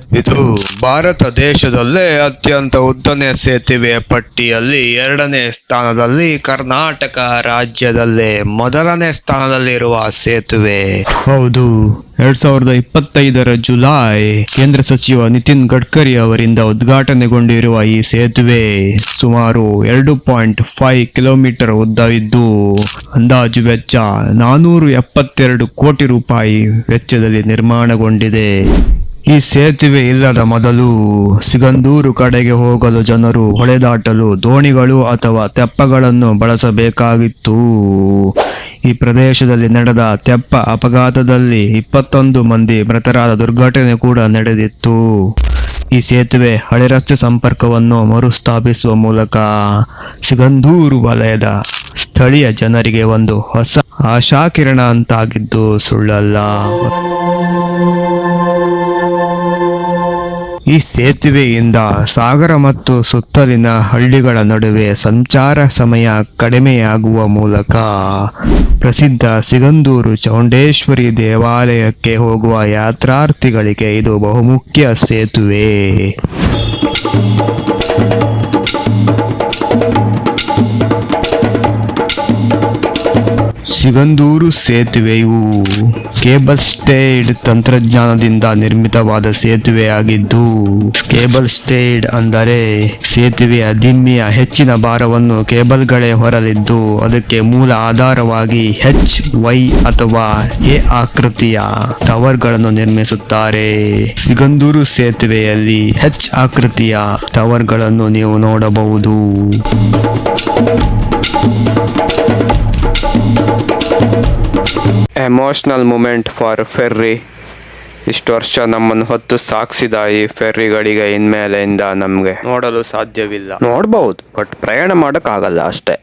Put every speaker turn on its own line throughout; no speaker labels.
ಇದು ಭಾರತ ದೇಶದಲ್ಲೇ ಅತ್ಯಂತ ಉದ್ದನೆಯ ಸೇತುವೆ ಪಟ್ಟಿಯಲ್ಲಿ 2ನೇ ಸ್ಥಾನದಲ್ಲಿ, ಕರ್ನಾಟಕ ರಾಜ್ಯದಲ್ಲೇ ಮೊದಲನೇ ಸ್ಥಾನದಲ್ಲಿರುವ ಸೇತುವೆ. ಹೌದು, 2025 ಜುಲೈ ಕೇಂದ್ರ ಸಚಿವ ನಿತಿನ್ ಗಡ್ಕರಿ ಅವರಿಂದ ಉದ್ಘಾಟನೆಗೊಂಡಿರುವ ಈ ಸೇತುವೆ ಸುಮಾರು 2.5 ಕಿಲೋಮೀಟರ್ ಉದ್ದವಿದ್ದು ಅಂದಾಜು ವೆಚ್ಚ 472 ಕೋಟಿ ರೂಪಾಯಿ ವೆಚ್ಚದಲ್ಲಿ ನಿರ್ಮಾಣಗೊಂಡಿದೆ. ಈ ಸೇತುವೆ ಇಲ್ಲದ ಮೊದಲು ಸಿಗಂದೂರು ಕಡೆಗೆ ಹೋಗಲು ಜನರು ಹೊಳೆ ದಾಟಲು ದೋಣಿಗಳು ಅಥವಾ ತೆಪ್ಪಗಳನ್ನು ಬಳಸಬೇಕಾಗಿತ್ತು. ಈ ಪ್ರದೇಶದಲ್ಲಿ ನಡೆದ ತೆಪ್ಪ ಅಪಘಾತದಲ್ಲಿ 21 ಮಂದಿ ಮೃತರಾದ ದುರ್ಘಟನೆ ಕೂಡ ನಡೆದಿತ್ತು. ಈ ಸೇತುವೆ ಹಳೆ ರಸ್ತೆ ಸಂಪರ್ಕವನ್ನು ಮರುಸ್ಥಾಪಿಸುವ ಮೂಲಕ ಸಿಗಂದೂರು ವಲಯದ ಸ್ಥಳೀಯ ಜನರಿಗೆ ಒಂದು ಹೊಸ ಆಶಾಕಿರಣ ಅಂತಾಗಿದ್ದು ಸುಳ್ಳಲ್ಲ. ಈ ಸೇತುವೆಯಿಂದ ಸಾಗರ ಮತ್ತು ಸುತ್ತಲಿನ ಹಳ್ಳಿಗಳ ನಡುವೆ ಸಂಚಾರ ಸಮಯ ಕಡಿಮೆಯಾಗುವ ಮೂಲಕ ಪ್ರಸಿದ್ಧ ಸಿಗಂದೂರು ಚೌಡೇಶ್ವರಿ ದೇವಾಲಯಕ್ಕೆ ಹೋಗುವ ಯಾತ್ರಾರ್ಥಿಗಳಿಗೆ ಇದು ಬಹುಮುಖ್ಯ ಸೇತುವೆ. ಸಿಗಂದೂರು ಸೇತುವೆಯು ಕೇಬಲ್ ಸ್ಟೇಡ್ ತಂತ್ರಜ್ಞಾನದಿಂದ ನಿರ್ಮಿತವಾದ ಸೇತುವೆಯಾಗಿದ್ದು, ಕೇಬಲ್ ಸ್ಟೇಡ್ ಅಂದರೆ ಸೇತುವೆಯ ದಿಮ್ಮಿಯ ಹೆಚ್ಚಿನ ಭಾರವನ್ನು ಕೇಬಲ್ಗಳೇ ಹೊರಲಿದ್ದು ಅದಕ್ಕೆ ಮೂಲ ಆಧಾರವಾಗಿ HY ಅಥವಾ A ಆಕೃತಿಯ ಟವರ್ಗಳನ್ನು ನಿರ್ಮಿಸುತ್ತಾರೆ. ಸಿಗಂದೂರು ಸೇತುವೆಯಲ್ಲಿ H ಆಕೃತಿಯ ಟವರ್ಗಳನ್ನು ನೀವು ನೋಡಬಹುದು. Emotional moment for ferry. ಇಷ್ಟು ವರ್ಷ ನಮ್ಮನ್ನು ಹೊತ್ತು ಸಾಗಿಸಿದ ಈ ಫೆರ್ರಿಗಳಿಗೆ ಇನ್ಮೇಲೆಯಿಂದ ನಮಗೆ ನೋಡಲು ಸಾಧ್ಯವಿಲ್ಲ. ನೋಡ್ಬಹುದು, ಬಟ್ ಪ್ರಯಾಣ ಮಾಡೋಕ್ಕಾಗಲ್ಲ ಅಷ್ಟೇ.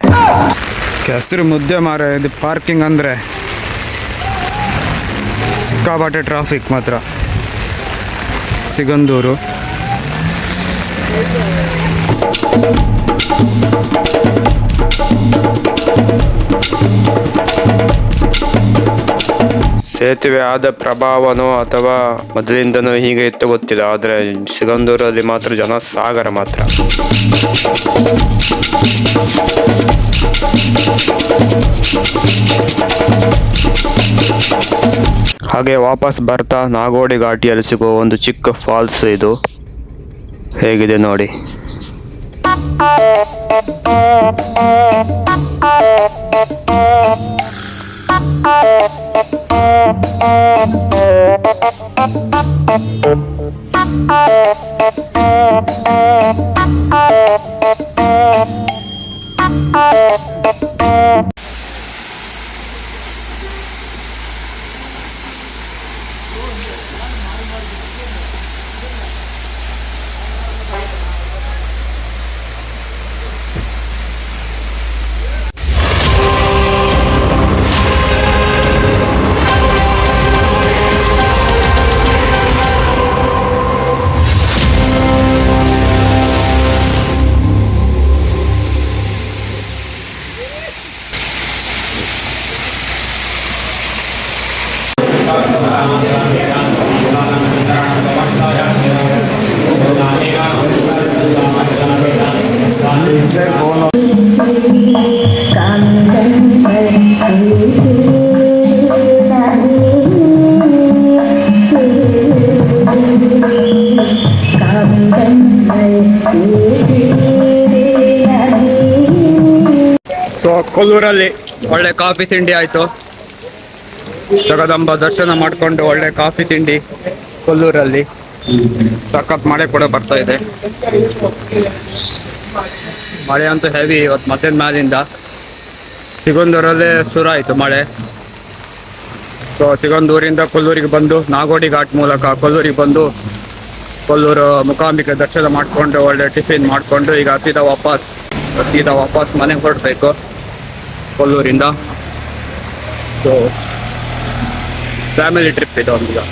ಕೆಸರು ಮುದ್ದೆ ಮಾರ. ಇದು ಪಾರ್ಕಿಂಗ್ ಅಂದರೆ ಸಿಕ್ಕಾಪಟ್ಟೆ ಟ್ರಾಫಿಕ್ ಮಾತ್ರ. ಸಿಗಂದೂರು
ಸೇತುವೆ ಆದ ಪ್ರಭಾವನೋ ಅಥವಾ ಮೊದಲಿಂದನೂ ಹೀಗೆ ಇತ್ತು ಗೊತ್ತಿಲ್ಲ, ಆದರೆ ಸಿಗಂದೂರಲ್ಲಿ ಮಾತ್ರ ಜನ ಸಾಗರ ಮಾತ್ರ. ಹಾಗೆ ವಾಪಸ್ ಬರ್ತಾ ನಾಗೋಡಿ ಘಾಟಿಯಲ್ಲಿ ಸಿಗುವ ಒಂದು ಚಿಕ್ಕ ಫಾಲ್ಸ್ ಇದು. ಹೇಗಿದೆ ನೋಡಿ.
ಸೊ ಕೊಲ್ಲೂರಲ್ಲಿ ಒಳ್ಳೆ ಕಾಫಿ ತಿಂಡಿ ಆಯಿತು. ಜಗದಂಬ ದರ್ಶನ ಮಾಡಿಕೊಂಡು ಒಳ್ಳೆ ಕಾಫಿ ತಿಂಡಿ ಕೊಲ್ಲೂರಲ್ಲಿ. ಸಖತ್ ಮಳೆ ಕೂಡ ಬರ್ತಾ ಇದೆ. ಮಳೆ ಅಂತೂ ಹೆವಿ ಇವತ್ತು ಮಧ್ಯಾಹ್ನ ಮ್ಯಾಲಿಂದ. ಸಿಗಂದೂರಲ್ಲೇ ಶುರು ಆಯಿತು ಮಳೆ. ಸೊ ಸಿಗಂದೂರಿಂದ ಕೊಲ್ಲೂರಿಗೆ ಬಂದು ನಾಗೋಡಿ ಘಾಟ್ ಮೂಲಕ ಕೊಲ್ಲೂರಿಗೆ ಬಂದು ಕೊಲ್ಲೂರು ಮೂಕಾಂಬಿಕೆ ದರ್ಶನ ಮಾಡಿಕೊಂಡು ಒಳ್ಳೆ ಟಿಫಿನ್ ಮಾಡಿಕೊಂಡು ಈಗ ಸೀದಾ ವಾಪಸ್ ಮನೆಗೆ ಹೊರಡಬೇಕು ಕೊಲ್ಲೂರಿಂದ. ಸೊ ಫ್ಯಾಮಿಲಿ ಟ್ರಿಪ್ ಇದು ಒಂದು.